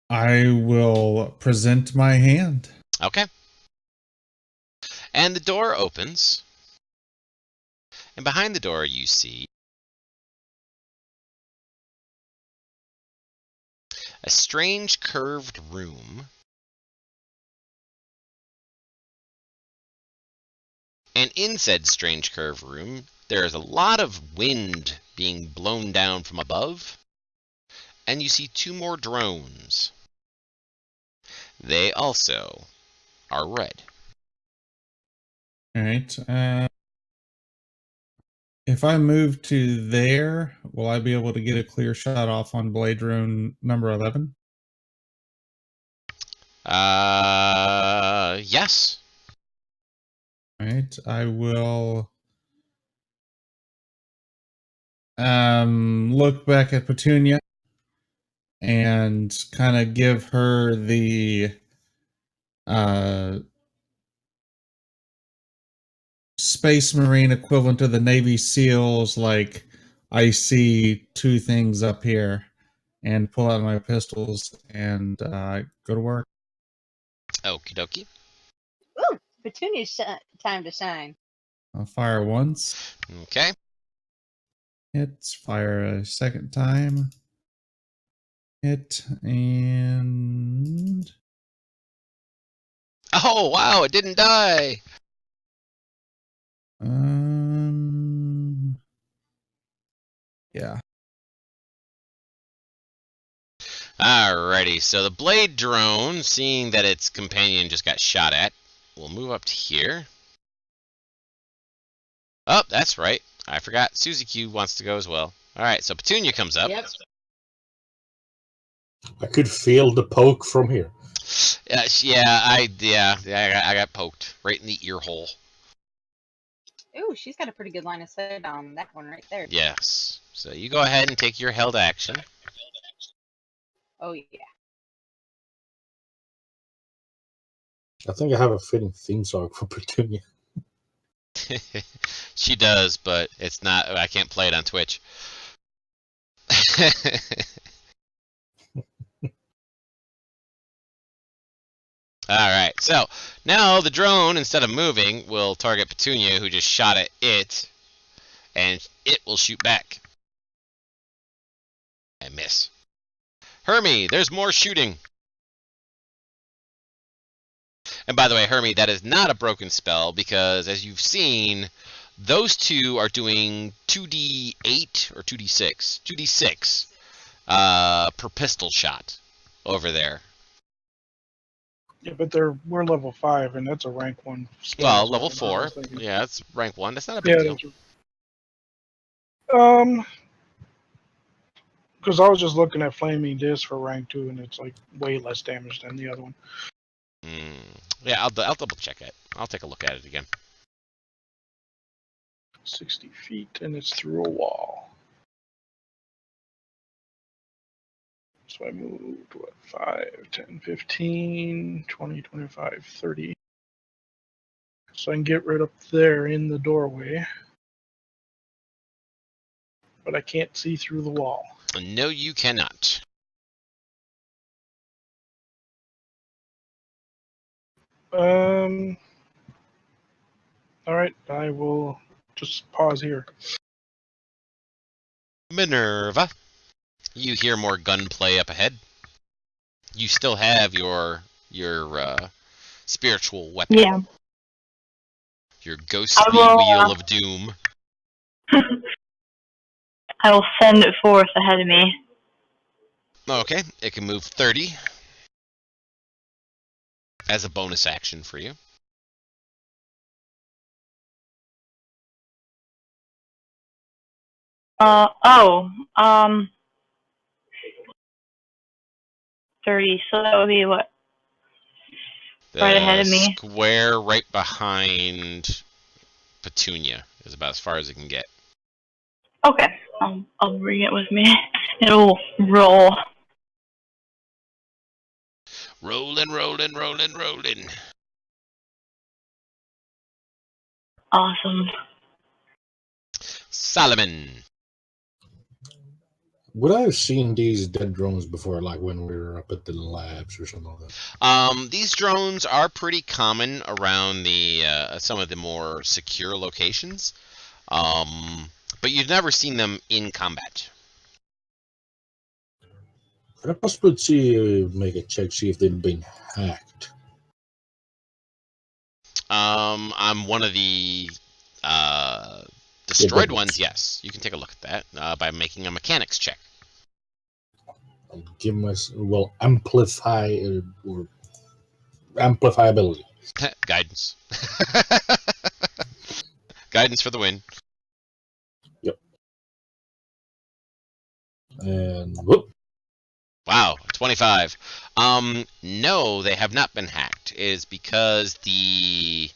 I will present my hand. Okay. And the door opens. And behind the door, you see a strange curved room. And in said strange curved room, there is a lot of wind being blown down from above. And you see two more drones. They also are red. All right. If I move to there, will I be able to get a clear shot off on Blade Drone number 11? Yes. All right. I will look back at Petunia and kind of give her the Space Marine equivalent of the Navy SEALs, like, I see two things up here, and pull out my pistols and go to work. Okie dokie. Ooh, Petunia's time to shine. I'll fire once. Okay. Hit. Fire a second time. Hit. And Oh, wow, it didn't die. yeah. Alrighty, so the blade drone, seeing that its companion just got shot at, will move up to here. Oh, that's right. I forgot. Susie Q wants to go as well. Alright, so Petunia comes up. Yep. I could feel the poke from here. I got poked right in the ear hole. Ooh, she's got a pretty good line of sight on that one right there. Yes. So you go ahead and take your held action. Oh, yeah. I think I have a fitting theme song for Petunia. She does, but it's not. I can't play it on Twitch. Alright, so now the drone, instead of moving, will target Petunia, who just shot at it, and it will shoot back. And miss. Hermie, there's more shooting. And by the way, Hermie, that is not a broken spell because, as you've seen, those two are doing 2d8 or 2d6, 2d6 per pistol shot over there. Yeah, but we're level 5, and that's a rank 1 spell. Well, level 4. Yeah, it's rank 1. That's not a big deal. Because I was just looking at Flaming Disc for rank 2, and it's like way less damage than the other one. Yeah, I'll double check it. I'll take a look at it again. 60 feet, and it's through a wall. So I moved, 5, 10, 15, 20, 25, 30. So I can get right up there in the doorway. But I can't see through the wall. No, you cannot. Alright, I will just pause here. Minerva, you hear more gunplay up ahead. You still have your spiritual weapon. Yeah. Your ghostly will, wheel of doom. I will send it forth ahead of me. Okay, it can move 30 as a bonus action for you. Oh, 30, so that would be what? Right ahead of me. Square right behind Petunia is about as far as it can get. Okay, I'll bring it with me. It'll roll. Rolling, rolling, rolling, rolling. Awesome. Solomon. Would I have seen these dead drones before, like when we were up at the labs or something like that? These drones are pretty common around the some of the more secure locations, but you've never seen them in combat. Could I possibly make a check, see if they've been hacked? On one of the destroyed Yeah, ones, yes. You can take a look at that by making a mechanics check. I'll give myself, amplify or amplifiability. Guidance. Guidance for the win. Yep. And whoop. Wow, 25. No, they have not been hacked. It is because the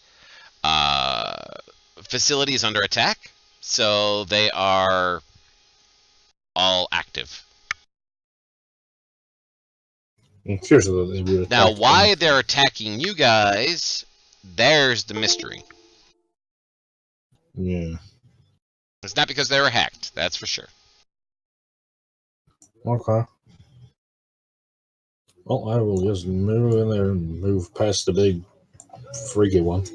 facility is under attack, so they are all active. Seriously, Now, why they're attacking you guys, there's the mystery. Yeah. It's not because they were hacked, that's for sure. Okay. Well, I will just move in there and move past the big freaky one.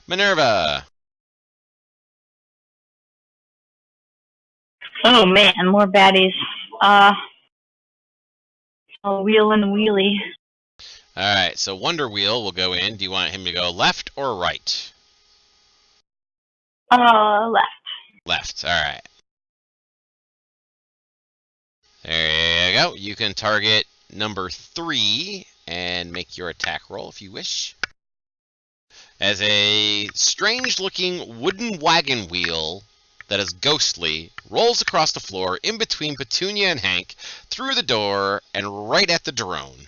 Minerva. Oh man, more baddies. I'll wheel and wheelie. Alright, so Wonder Wheel will go in. Do you want him to go left or right? Left. Left, alright. There you go. You can target number 3 and make your attack roll if you wish. As a strange-looking wooden wagon wheel that is ghostly rolls across the floor in between Petunia and Hank, through the door, and right at the drone.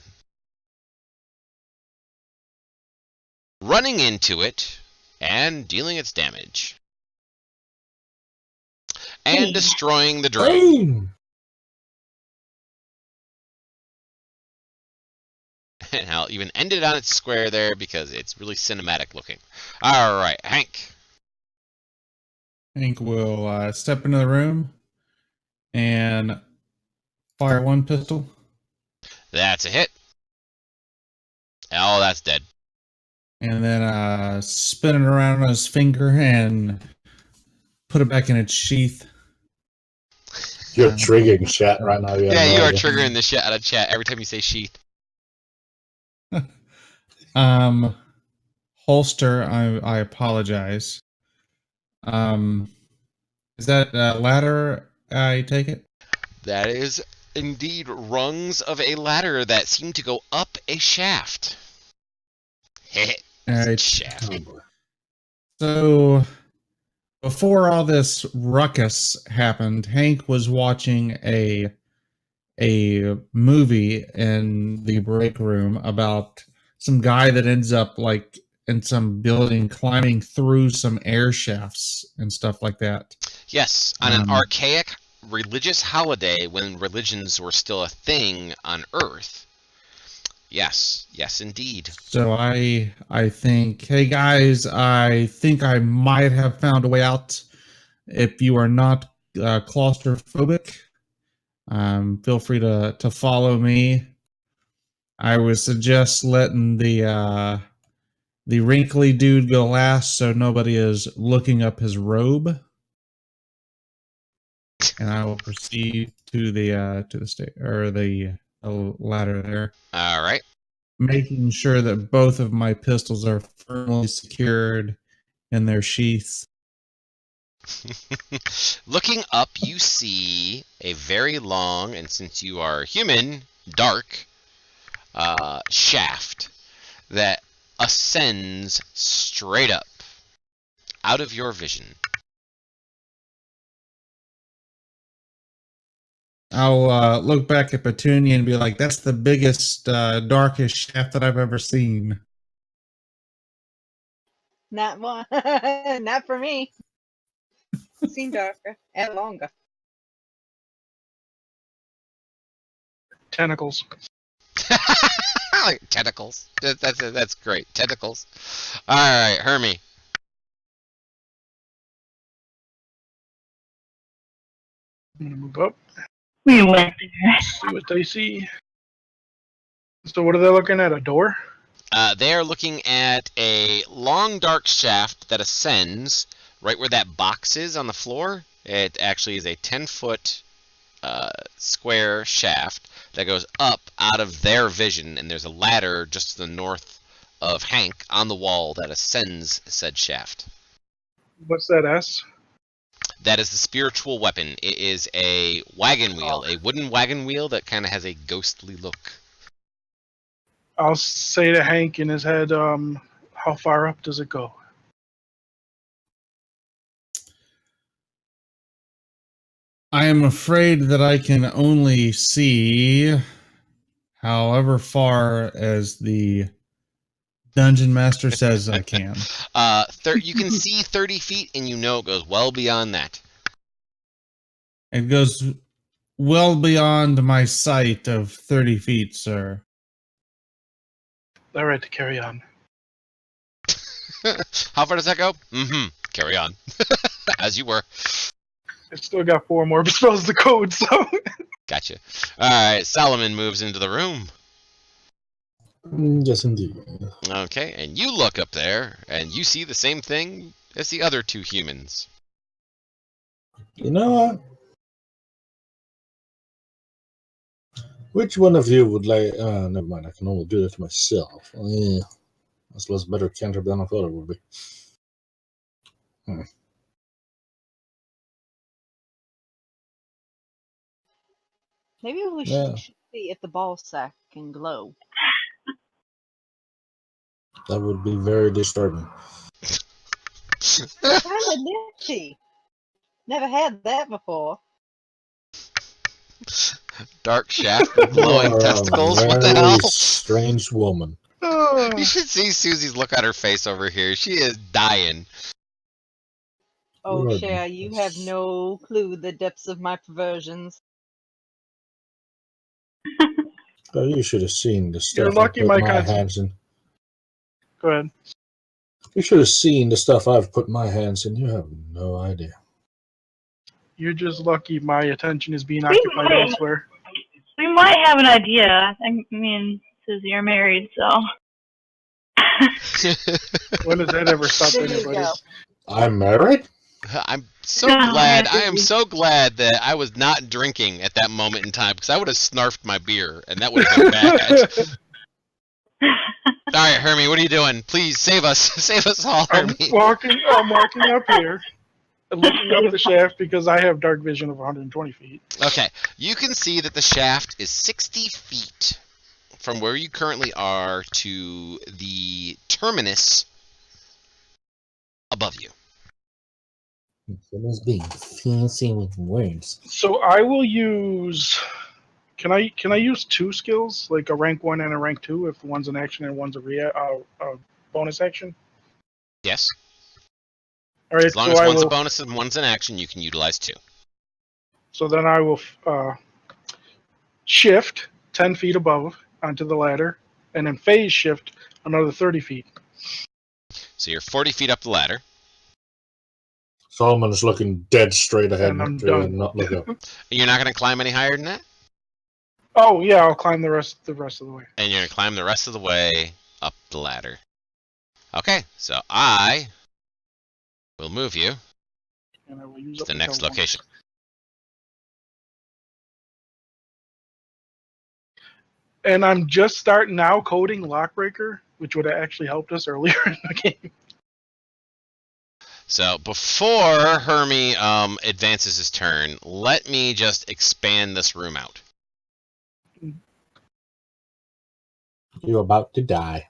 Running into it and dealing its damage. And destroying the drone. Boom! And I'll even end it on its square there because it's really cinematic looking. Alright, Hank. Hank will step into the room and fire one pistol. That's a hit. Oh, that's dead. And then spin it around on his finger and put it back in its sheath. You're triggering chat right now. Yeah, you no are idea. triggering the shit out of chat every time you say sheath. Holster, I apologize. Is that ladder, I take it? That is indeed rungs of a ladder that seem to go up a shaft. Alright. Shaft. Oh, boy. So, before all this ruckus happened, Hank was watching a movie in the break room about some guy that ends up like in some building climbing through some air shafts and stuff like that. Yes, on an archaic religious holiday when religions were still a thing on Earth. Yes, yes, indeed. So I think, hey guys, I think I might have found a way out. If you are not claustrophobic, feel free to follow me. I would suggest letting the wrinkly dude go last, so nobody is looking up his robe. And I will proceed to the state or the ladder there, All right. making sure that both of my pistols are firmly secured in their sheaths. Looking up, you see a very long, and since you are human, dark shaft that ascends straight up out of your vision. I'll look back at Petunia and be like, "That's the biggest, darkest shaft that I've ever seen." Not one. Not for me. Seen darker and longer. Tentacles. Like tentacles. That's great. Tentacles. All right, Hermie. I'm gonna move up. We went there. See what they see. So what are they looking at? A door? They are looking at a long, dark shaft that ascends right where that box is on the floor. It actually is a 10-foot square shaft that goes up out of their vision, and there's a ladder just to the north of Hank on the wall that ascends said shaft. What's that S? That is the spiritual weapon. It is a wagon wheel, a wooden wagon wheel that kind of has a ghostly look. I'll say to Hank in his head, how far up does it go? I am afraid that I can only see however far as the dungeon master says I can. You can see 30 feet, and you know it goes well beyond that. It goes well beyond my sight of 30 feet, sir. All right, to carry on. How far does that go? Mm-hmm. Carry on. As you were. I still got 4 more spells to code, so. Gotcha. Alright, Solomon moves into the room. Yes, indeed. Okay, and you look up there, and you see the same thing as the other 2 humans. You know what? Which one of you would like... never mind, I can only do that to myself. Yeah, that's less better counter than I thought it would be. Maybe we Yeah. should see if the ball sack can glow. That would be very disturbing. Kind of nifty. Never had that before. Dark shaft with glowing You are testicles? a What the very hell? strange woman. You should see Susie's look on her face over here. She is dying. Oh, Lord. Cher, you have no clue the depths of my perversions. Oh, you should have seen the You're stuff I lucky put my my cons- hands in. Go ahead. You should have seen the stuff I've put my hands in. You have no idea. You're just lucky my attention is being We occupied might. elsewhere. We might have an idea. I mean, since you're married, so. When does that ever stop There you anybody? go. I'm married? I'm so No, glad. man. I am so glad that I was not drinking at that moment in time because I would have snarfed my beer and that would have been bad. All right, Hermie, what are you doing? Please save us. Save us all, I'm Hermie. walking up here, looking up the shaft because I have dark vision of 120 feet. Okay, you can see that the shaft is 60 feet from where you currently are to the terminus above you. Someone's being fancy with words. So I will use. Can I use 2 skills, like a rank 1 and a rank 2, if one's an action and one's a bonus action? Yes. All right. As long so as I one's will, a bonus and one's an action, you can utilize 2. So then I will shift 10 feet above onto the ladder, and then phase shift another 30 feet. So you're 40 feet up the ladder. Solomon is looking dead straight ahead And I'm to done. not look up. You're not going to climb any higher than that? Oh yeah, I'll climb the rest of the way. And you're going to climb the rest of the way up the ladder. Okay, so I will move you And I will use to up the next teleport. location. And I'm just starting now coding Lockbreaker, which would have actually helped us earlier in the game. So before Hermie advances his turn, let me just expand this room out. You're about to die.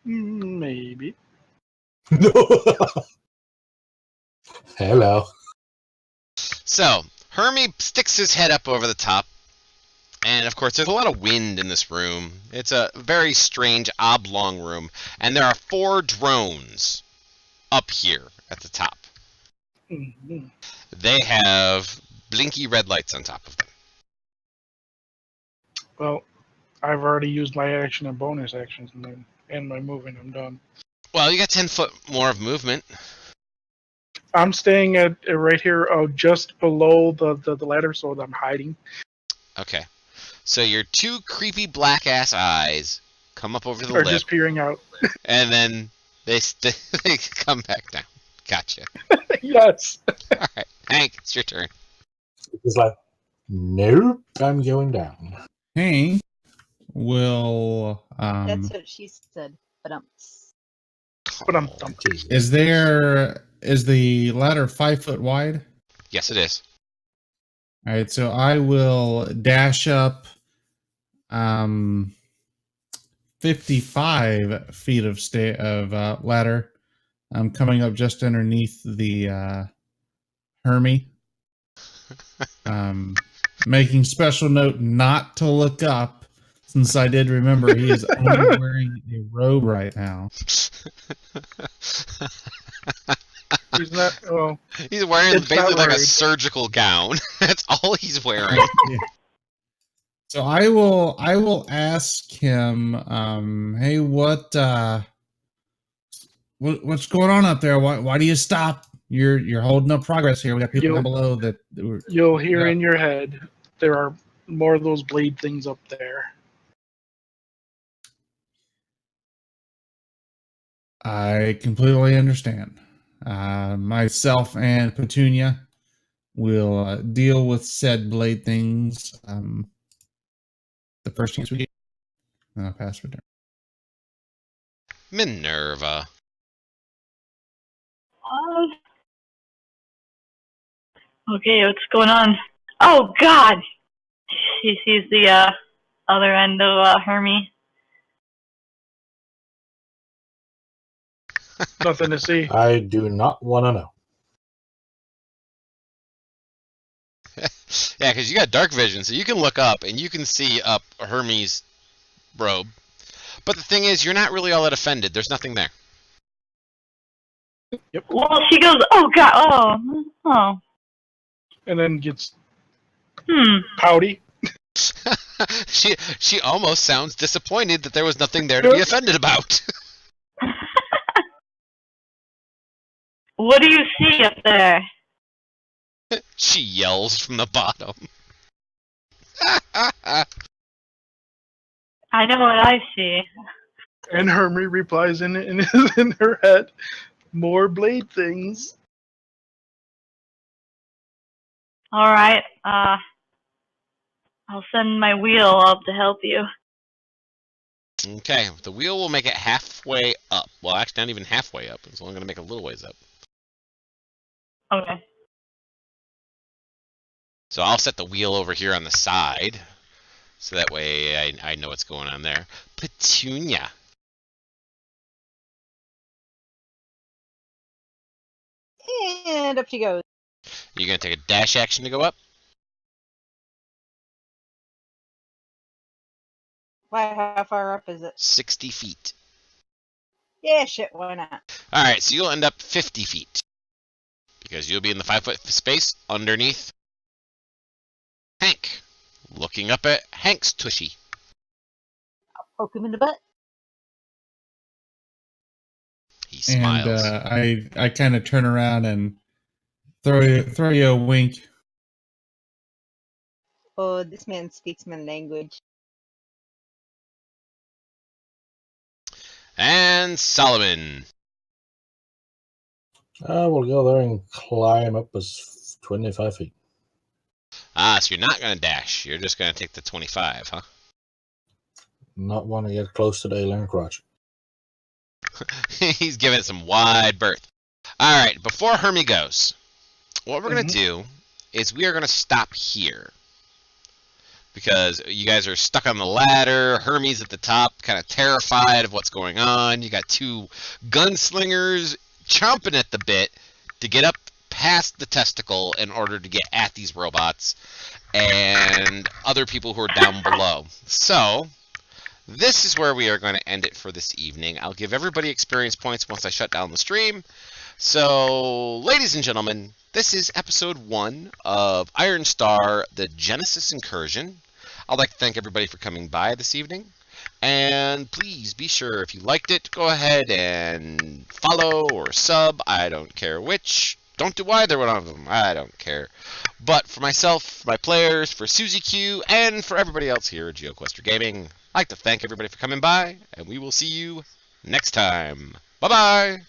Maybe. Hello. So Hermie sticks his head up over the top. And of course, there's a lot of wind in this room. It's a very strange oblong room. And there are 4 drones up here at the top. Mhm. They have blinky red lights on top of them. Well, I've already used my action and bonus actions, and my moving. I'm done. Well, you got 10 foot more of movement. I'm staying at right here, just below the ladder, so that I'm hiding. Okay. So your 2 creepy black ass eyes come up over the Or lip, just peering out. and then they they come back down. Gotcha. Yes. All right, Hank, it's your turn. It's like, nope, I'm going down. Hank will. That's what she said. But But I'm Oh, Is the ladder 5 foot wide? yes, it is. All right, so I will dash up 55 feet of ladder. I'm coming up just underneath the Hermie. Making special note not to look up, since I did remember he is only wearing a robe right now. He's not. Oh, He's wearing It's basically not like a rude. surgical gown. That's all he's wearing. Yeah. So I will ask him, hey, what's going on up there? Why do you stop? You're holding up progress here. We got people down below that. you'll hear Yeah. in your head there are more of those blade things up there. I completely understand. Myself and Petunia will deal with said blade things the first chance we get. And I'll pass return. Minerva. Okay, what's going on? Oh God! She sees the other end of Hermie. Nothing to see. I do not want to know. Yeah, because you got dark vision, so you can look up and you can see up Hermie's robe. But the thing is, you're not really all that offended. There's nothing there. Well, she goes, oh God, oh. And then gets Hmm. pouty. she almost sounds disappointed that there was nothing there to be offended about. What do you see up there? She yells from the bottom. I know what I see. And Hermie replies in her head, More blade things. All right. I'll send my wheel up to help you. Okay, the wheel will make it halfway up. Well, actually, not even halfway up. It's only going to make a little ways up. Okay. So I'll set the wheel over here on the side, so that way I know what's going on there. Petunia. And up she goes. You going to take a dash action to go up? Why, how far up is it? 60 feet. Yeah, shit, why not? All right, so you'll end up 50 feet. Because you'll be in the 5-foot space underneath Hank. Looking up at Hank's tushy. I'll poke him in the butt. He smiles. And I kind of turn around and throw you a wink. Oh, this man speaks my language. And Solomon. I will go there and climb up as 25 feet. Ah, so you're not going to dash. You're just going to take the 25, huh? Not want to get close to the alien crotch. He's giving it some wide berth. All right, before Hermie goes, what we're going to do is we are going to stop here. Because you guys are stuck on the ladder. Hermie's at the top, kind of terrified of what's going on. You got two gunslingers chomping at the bit to get up past the testicle in order to get at these robots and other people who are down below. So this is where we are going to end it for this evening. I'll give everybody experience points once I shut down the stream. So, ladies and gentlemen, this is episode 1 of Iron Star, the Genesys Incursion. I'd like to thank everybody for coming by this evening. And please be sure, if you liked it, go ahead and follow or sub. I don't care which. Don't do either one of them. I don't care. But for myself, my players, for Susie Q, and for everybody else here at GeoQuester Gaming, I'd like to thank everybody for coming by, and we will see you next time. Bye-bye!